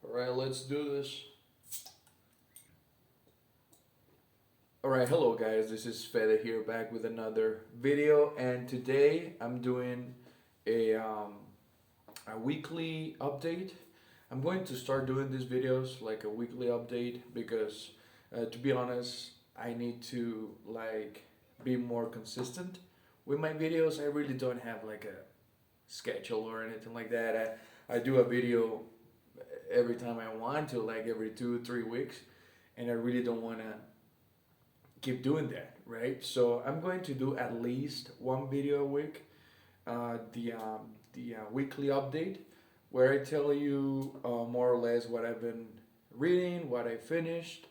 Alright, let's do this. Alright, hello guys, this is Fede here back with another video, and today I'm doing a weekly update. I'm going to start doing these videos like a weekly update because to be honest, I need to be more consistent with my videos. I really don't have like a schedule or anything like that. I do a video every time I want to, like every 2 3 weeks, and I really don't want to keep doing that, right? So I'm going to do at least one video a week, the weekly update, where I tell you more or less what I've been reading, what I finished,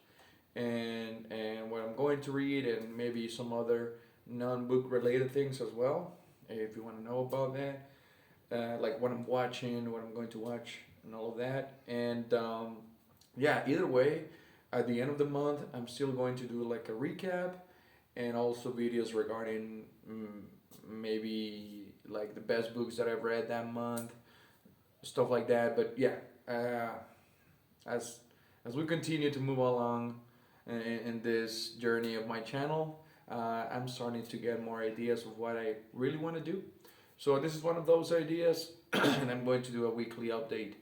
and what I'm going to read, and maybe some other non-book related things as well, if you want to know about that, like what I'm watching, what I'm going to watch, and all of that. And yeah, either way, at the end of the month, I'm still going to do like a recap and also videos regarding maybe like the best books that I've read that month, stuff like that. But yeah, as as we continue to move along in this journey of my channel, I'm starting to get more ideas of what I really want to do. So this is one of those ideas, and I'm going to do a weekly update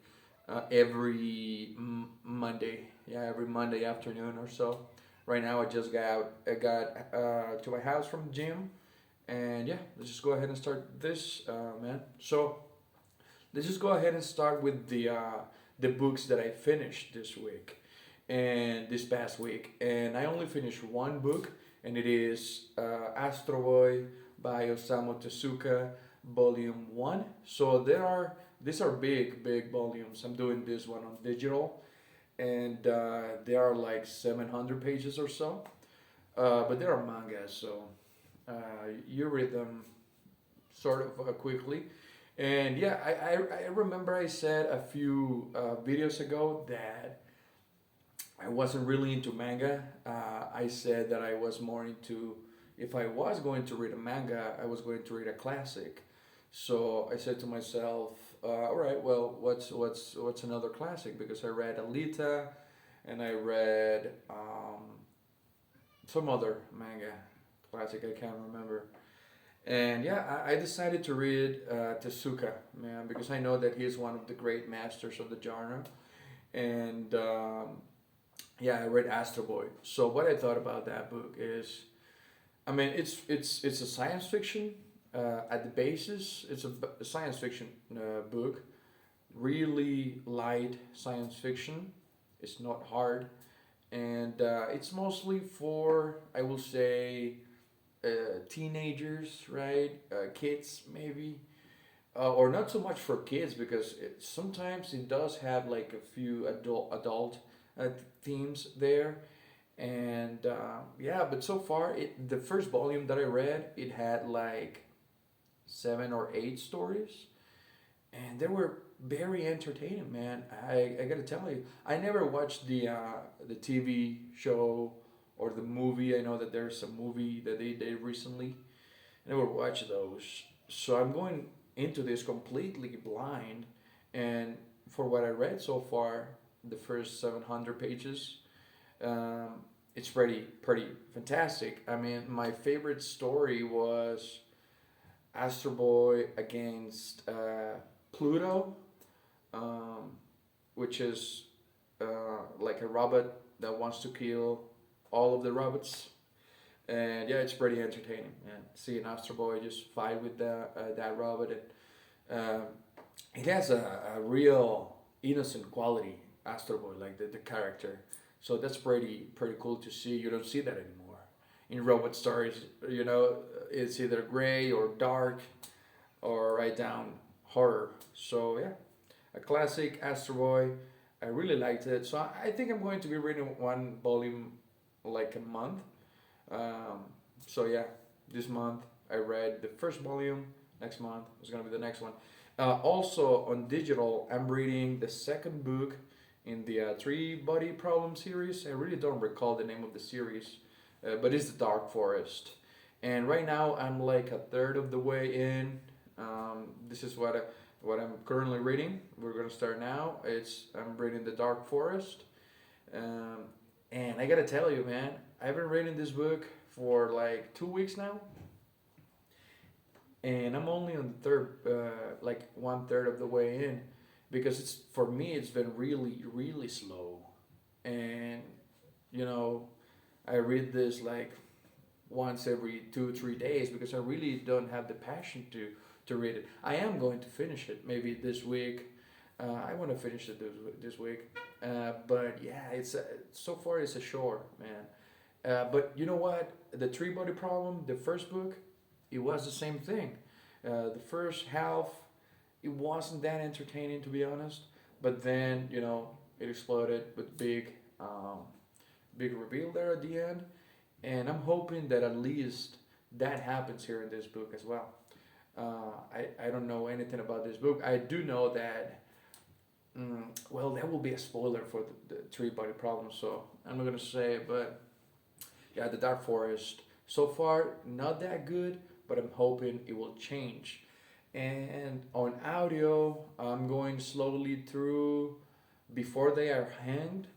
every Monday. Yeah, every Monday afternoon or so. Right now, I got to my house from the gym, and yeah, let's just go ahead and start this, man. So let's just go ahead and start with the books that I finished this week and this past week. And I only finished one book, and it is Astro Boy by Osamu Tezuka, Volume One. So these are big volumes. I'm doing this one on digital, and they are like 700 pages or so. But they are mangas, so uh, you read them sort of quickly. And yeah, I remember I said a few videos ago that I wasn't really into manga. I said that I was more into, if I was going to read a manga, I was going to read a classic. So I said to myself, all right, well, what's another classic? Because I read Alita, and I read some other manga classic, I can't remember. And yeah, I decided to read Tezuka, man, because I know that he's one of the great masters of the genre. And yeah, I read Astro Boy. So what I thought about that book is, I mean, it's a science fiction at the basis. It's a science fiction book, really light science fiction. It's not hard, and it's mostly for, I will say, teenagers, right? Kids maybe, or not so much for kids because sometimes it does have like a few adult uh, themes there. And yeah, but so far, the first volume that I read, it had like 7 or 8 stories, and they were very entertaining, man. I gotta tell you, I never watched the TV show or the movie. I know that there's a movie that they did recently. I never watched those, so I'm going into this completely blind. And for what I read so far, the first 700 pages, um, it's pretty fantastic. I mean, my favorite story was Astro Boy against Pluto, um, which is like a robot that wants to kill all of the robots. And yeah, it's pretty entertaining. And seeing Astro Boy just fight with that robot, and it has a real innocent quality. Astro Boy, like the character. So that's pretty cool to see. You don't see that anymore in robot stories. You know, it's either gray or dark or right down horror. So yeah, a classic Astro Boy. I really liked it. So I think I'm going to be reading one volume like a month. Um, so yeah, this month I read the first volume. Next month is gonna be the next one. Also on digital, I'm reading the second book in the Three Body Problem series. I really don't recall the name of the series, but it's the Dark Forest. And right now I'm like a third of the way in. This is what what I'm currently reading. We're gonna start now. I'm reading The Dark Forest, um, and I gotta tell you, man, I've been reading this book for like 2 weeks now, and I'm only on the third, like one third of the way in, because it's for me it's been really really slow, and you know, I read this like once every 2 3 days because I really don't have the passion to read it. I am going to finish it maybe this week. I want to finish it this week, but yeah, so far it's a chore, man. But you know what? The Three Body Problem, the first book, it was the same thing. The first half, it wasn't that entertaining to be honest. But then it exploded with big reveal there at the end, and I'm hoping that at least that happens here in this book as well. I don't know anything about this book. I do know that. Well, that will be a spoiler for the Three Body Problem, so I'm not gonna say it. But yeah, the Dark Forest. So far, not that good, but I'm hoping it will change. And on audio, I'm going slowly through Before They Are Hanged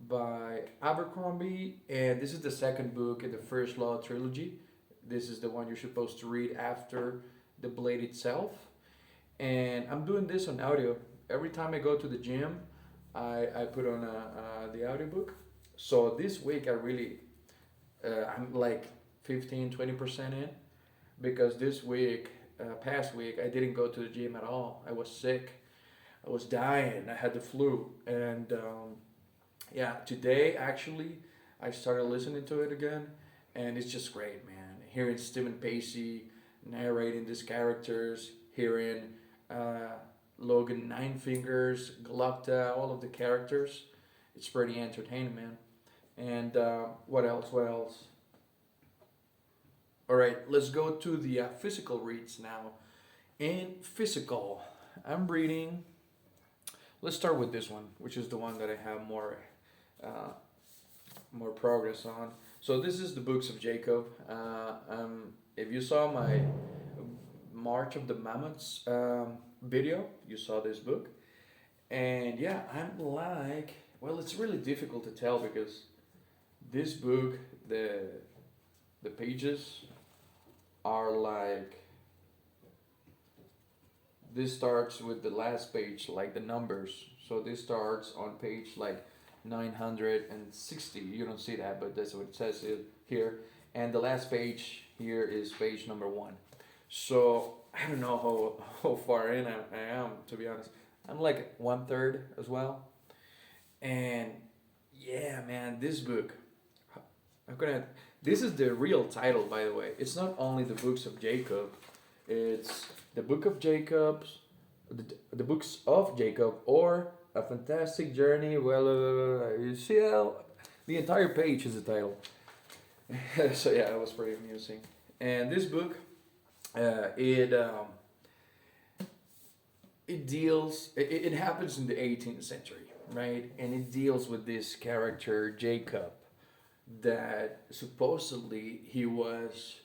by Abercrombie, and this is the second book in the First Law trilogy. This is the one you're supposed to read after The Blade itself. And I'm doing this on audio. Every time I go to the gym, I put on the audiobook. So this week I'm like 15-20% in, because this week, past week, I didn't go to the gym at all. I was sick. I was dying. I had the flu. And yeah, today actually, I started listening to it again. And it's just great, man. Hearing Stephen Pacey narrating these characters, hearing Logan Nine Fingers, Galacta, all of the characters. It's pretty entertaining, man. And what else? What else? All right, let's go to the physical reads now. In physical, I'm reading. Let's start with this one, which is the one that I have uh, more progress on. So this is the Books of Jacob. If you saw my March of the Mammoths video, you saw this book. And yeah, I'm like, well, it's really difficult to tell because this book, the pages are like, this starts with the last page, like the numbers. So this starts on page like 960. You don't see that, but that's what it says here. And the last page here is page number 1. So I don't know how far in I am, to be honest. I'm like one third as well. And yeah, man, this book. This is the real title, by the way. It's not only the Books of Jacob. It's the Book of Jacob's, the Books of Jacob, or A Fantastic Journey. Well, you see how the entire page is the title. So yeah, it was pretty amusing. And this book, it happens in the 18th century, right? And it deals with this character Jacob, that supposedly he was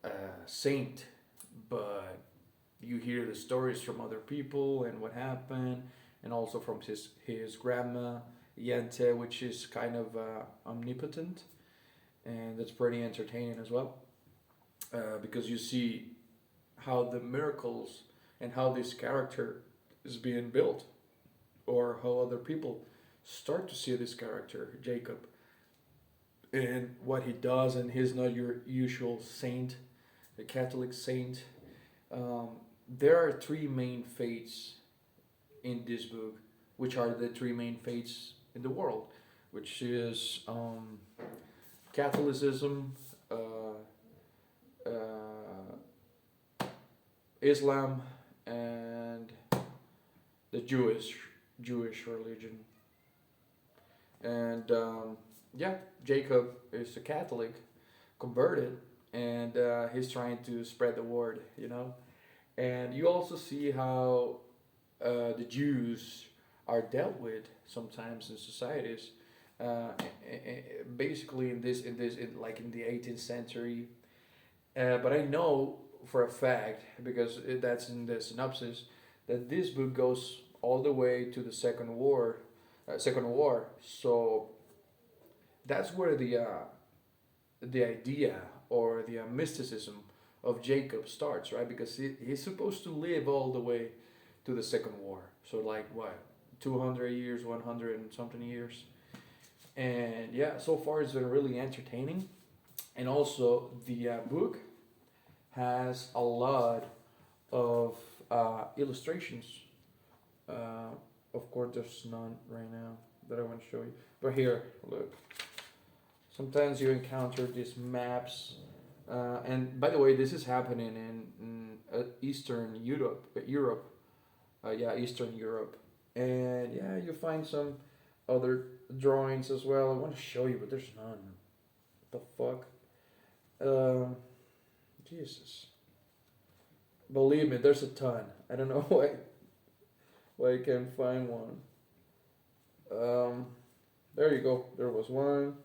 a saint, but you hear the stories from other people and what happened, and also from his grandma Yente, which is kind of omnipotent, and that's pretty entertaining as well, because you see how the miracles and how this character is being built, or how other people start to see this character Jacob and what he does, and he's not your usual saint, a Catholic saint. There are 3 main faiths in this book, which are the 3 main faiths in the world, which is Catholicism, Islam, and the Jewish religion. And yeah, Jacob is a Catholic, converted, and he's trying to spread the word. And you also see how the Jews are dealt with sometimes in societies. Basically, like in the 18th century. But I know for a fact, because that's in the synopsis, that this book goes all the way to the Second War. So that's where the idea or the mysticism of Jacob starts, right? Because he's supposed to live all the way to the Second War. So like what, 200 years, 100 and something years. And yeah, so far it's been really entertaining. And also the book has a lot of illustrations. Uh, of course, there's none right now that I want to show you. But here, look. Sometimes you encounter these maps. And by the way, this is happening in Eastern Europe. Yeah, Eastern Europe. And yeah, you find some other drawings as well. I want to show you, but there's none. What the fuck? Jesus. Believe me, there's a ton. I don't know why I can't find one. There you go. There was one,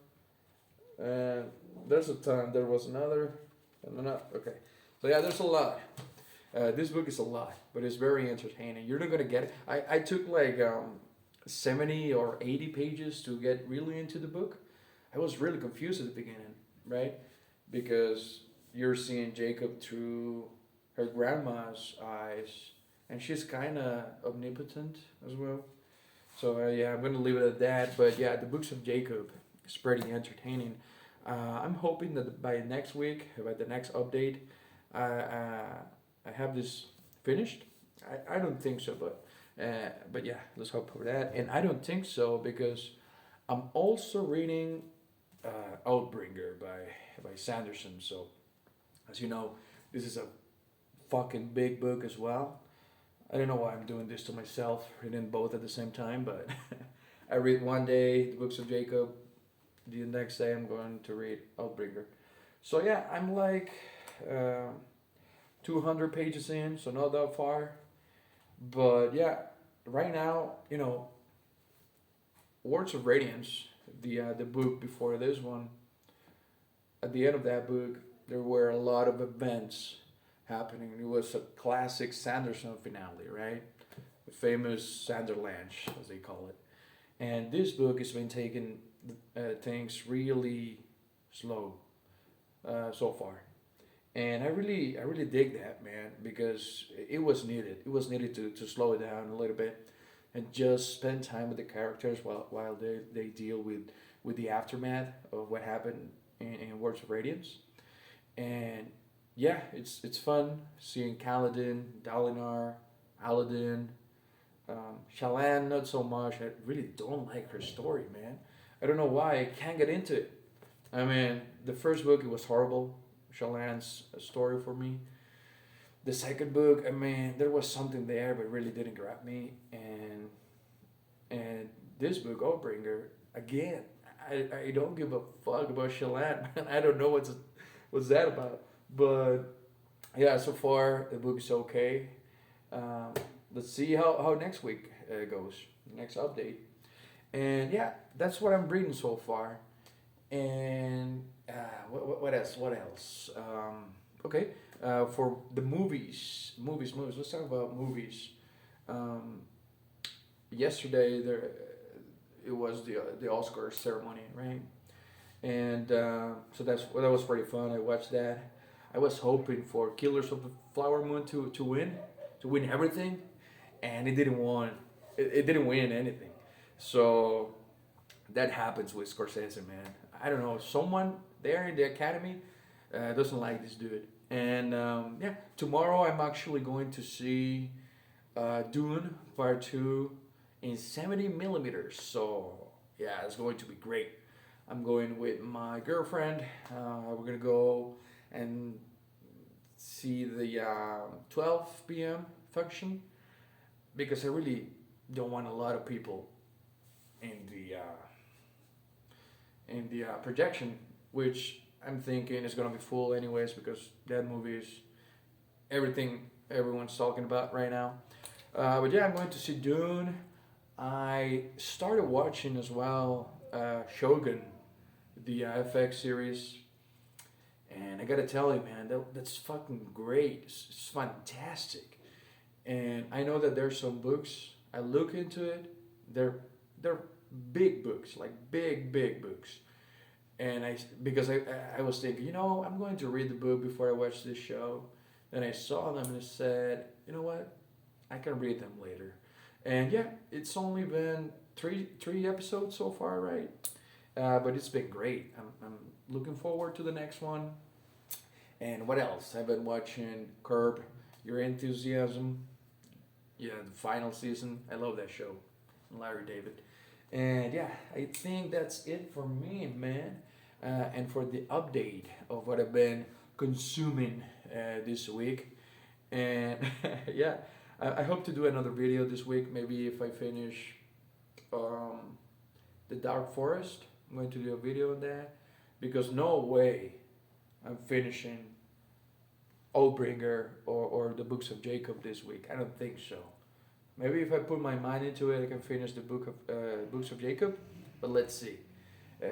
and there's a ton. There was another, and another. Okay, so yeah, there's a lot. This book is a lot, but it's very entertaining. You're not gonna get it. I took like 70 or 80 pages to get really into the book. I was really confused at the beginning, right? Because you're seeing Jacob through her grandma's eyes, and she's kind of omnipotent as well. So yeah, I'm gonna leave it at that. But yeah, the books of Jacob is pretty entertaining. I'm hoping that by next week, by the next update, I have this finished. I don't think so, but yeah, let's hope for that. And I don't think so because I'm also reading Outbringer by Sanderson. So as you know, this is a fucking big book as well. I don't know why I'm doing this to myself, reading both at the same time, but I read one day the books of Jacob, the next day I'm going to read Outbringer. So yeah, I'm like 200 pages in, so not that far. But yeah, right now, Words of Radiance, the book before this one, at the end of that book, there were a lot of events happening. It was a classic Sanderson finale, right? The famous Sanderlanche, as they call it. And this book has been taking things really slow so far. And I really dig that, man, because it was needed. It was needed to slow it down a little bit and just spend time with the characters while they deal with the aftermath of what happened in Words of Radiance. And yeah, it's fun seeing Kaladin, Dalinar, Aladdin, Shallan, not so much. I really don't like her story, man. I don't know why. I can't get into it. I mean, the first book, it was horrible. Shallan's story for me. The second book, I mean, there was something there, but really didn't grab me. And this book, Oathbringer, again, I don't give a fuck about Shallan. I don't know what's that about. But yeah, so far the book is okay. Let's see how next week goes, next update. And yeah, that's what I'm reading so far. And what else? What else? Okay, for the movies. Let's talk about movies. Um, Yesterday it was the Oscar ceremony, right? And so that was pretty fun. I watched that. I was hoping for Killers of the Flower Moon to win everything, and it didn't win. It didn't win anything. So that happens with Scorsese, man. I don't know. Someone there in the Academy doesn't like this dude. And yeah, tomorrow I'm actually going to see Dune Part 2 in 70 millimeters. So yeah, it's going to be great. I'm going with my girlfriend. We're gonna go and see the 12 p.m. function because I really don't want a lot of people in the projection, which I'm thinking is gonna be full anyways because that movie is everything everyone's talking about right now. But yeah, I'm going to see Dune. I started watching as well Shogun, the FX series, and I gotta tell you, man, that's fucking great. It's fantastic. and I know that there's some books. I look into it. They're they're big books, like big books. And because I was thinking, I'm going to read the book before I watch this show. Then I saw them and I said, you know what, I can read them later. And yeah, it's only been three episodes so far, right? But it's been great. I'm looking forward to the next one. And what else? I've been watching Curb Your Enthusiasm. Yeah, the final season. I love that show. Larry David. And yeah, I think that's it for me, man. And for the update of what I've been consuming this week. And yeah, I hope to do another video this week. Maybe if I finish The Dark Forest, I'm going to do a video on that. Because no way I'm finishing Oathbringer or the Books of Jacob this week. I don't think so. Maybe if I put my mind into it, I can finish the Books of Jacob. But let's see.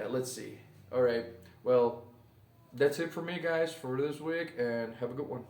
Let's see. All right. Well, that's it for me, guys, for this week, and have a good one.